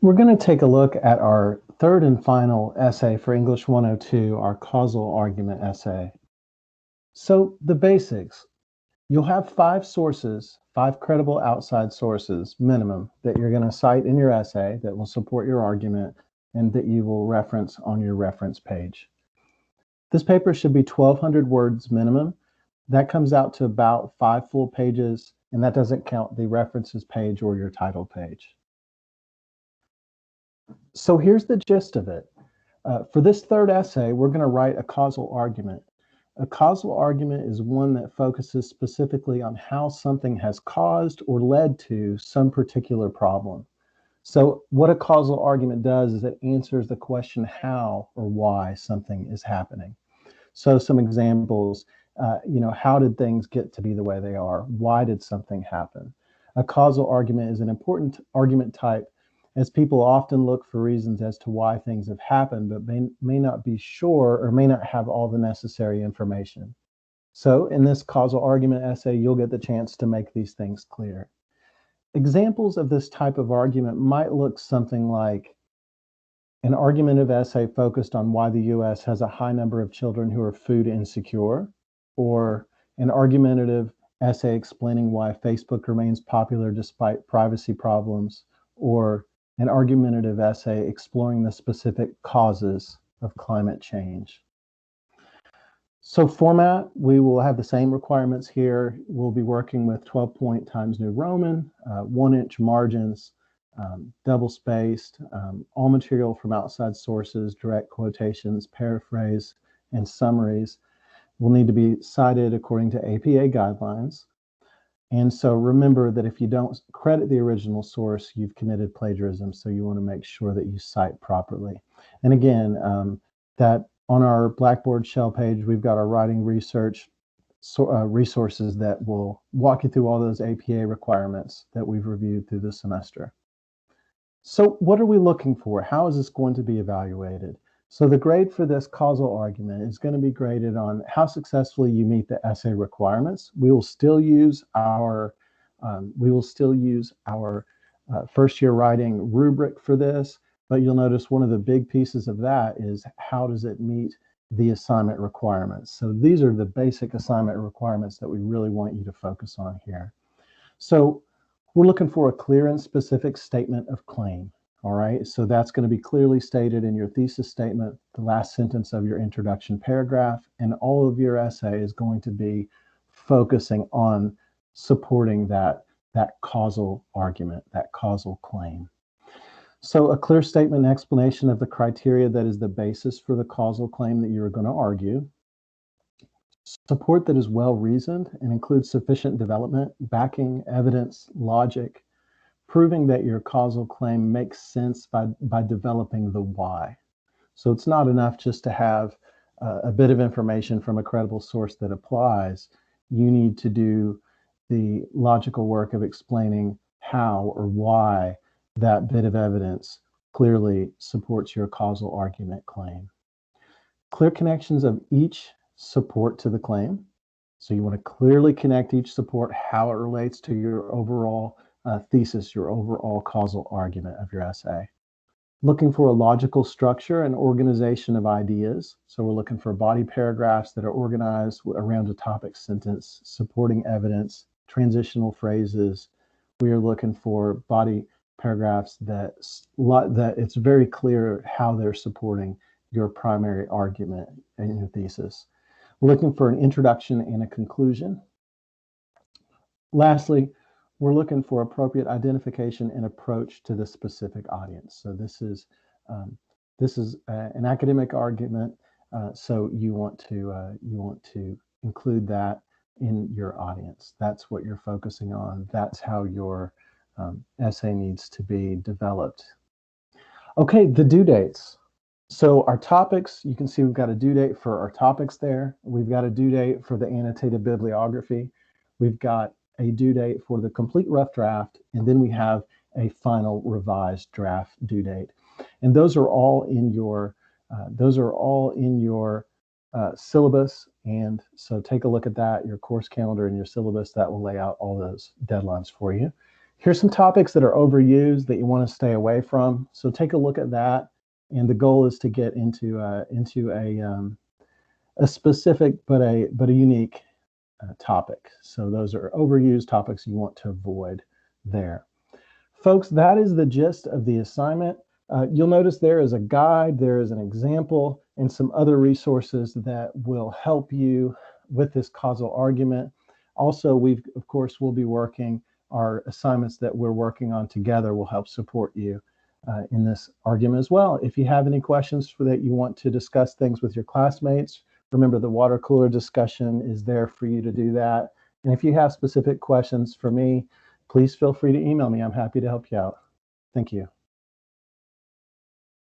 We're going to take a look at our third and final essay for English 102, our causal argument essay. So the basics, you'll have 5 sources, 5 credible outside sources minimum that you're going to cite in your essay that will support your argument and that you will reference on your reference page. This paper should be 1,200 words minimum. That comes out to about 5 full pages, and that doesn't count the references page or your title page. So here's the gist of it. For this third essay, we're going to write a causal argument. A causal argument is one that focuses specifically on how something has caused or led to some particular problem. So what a causal argument does is it answers the question how or why something is happening. So some examples, how did things get to be the way they are? Why did something happen? A causal argument is an important argument type as people often look for reasons as to why things have happened, but may not be sure or may not have all the necessary information. So in this causal argument essay, you'll get the chance to make these things clear. Examples of this type of argument might look something like an argumentative essay focused on why the US has a high number of children who are food insecure, or an argumentative essay explaining why Facebook remains popular despite privacy problems, or an argumentative essay exploring the specific causes of climate change. So format, we will have the same requirements here. We'll be working with 12-point Times New Roman, 1-inch margins, double-spaced, all material from outside sources, direct quotations, paraphrase, and summaries will need to be cited according to APA guidelines. And so remember that if you don't credit the original source, you've committed plagiarism, so you want to make sure that you cite properly. And again, that on our Blackboard shell page, we've got our writing research resources that will walk you through all those APA requirements that we've reviewed through the semester. So what are we looking for? How is this going to be evaluated? So the grade for this causal argument is going to be graded on how successfully you meet the essay requirements. We will still use our first year writing rubric for this, but you'll notice one of the big pieces of that is how does it meet the assignment requirements. So these are the basic assignment requirements that we really want you to focus on here. So we're looking for a clear and specific statement of claim. All right, so that's going to be clearly stated in your thesis statement, the last sentence of your introduction paragraph, and all of your essay is going to be focusing on supporting that causal argument, that causal claim. So a clear statement and explanation of the criteria that is the basis for the causal claim that you're going to argue. Support that is well-reasoned and includes sufficient development, backing, evidence, logic, proving that your causal claim makes sense by developing the why. So it's not enough just to have a bit of information from a credible source that applies. You need to do the logical work of explaining how or why that bit of evidence clearly supports your causal argument claim. Clear connections of each support to the claim. So you want to clearly connect each support, how it relates to your overall thesis, your overall causal argument of your essay. Looking for a logical structure and organization of ideas. So we're looking for body paragraphs that are organized around a topic sentence, supporting evidence, transitional phrases. We are looking for body paragraphs that it's very clear how they're supporting your primary argument in your thesis. We're looking for an introduction and a conclusion. Lastly, we're looking for appropriate identification and approach to the specific audience. So this is an academic argument, so you want to include that in your audience. That's what you're focusing on. That's how your essay needs to be developed. Okay, the due dates. So our topics, you can see we've got a due date for our topics there. We've got a due date for the annotated bibliography. We've got a due date for the complete rough draft, and then we have a final revised draft due date. And those are all in your syllabus. And so take a look at that, your course calendar and your syllabus. That will lay out all those deadlines for you. Here's some topics that are overused that you want to stay away from. So take a look at that. And the goal is to get into a specific but a unique topic. So those are overused topics you want to avoid there. Folks, that is the gist of the assignment. You'll notice there is a guide, there is an example, and some other resources that will help you with this causal argument. Also, of course, we'll be working, our assignments that we're working on together will help support you in this argument as well. If you have any questions for that, you want to discuss things with your classmates, remember the water cooler discussion is there for you to do that. And if you have specific questions for me, please feel free to email me. I'm happy to help you out. Thank you.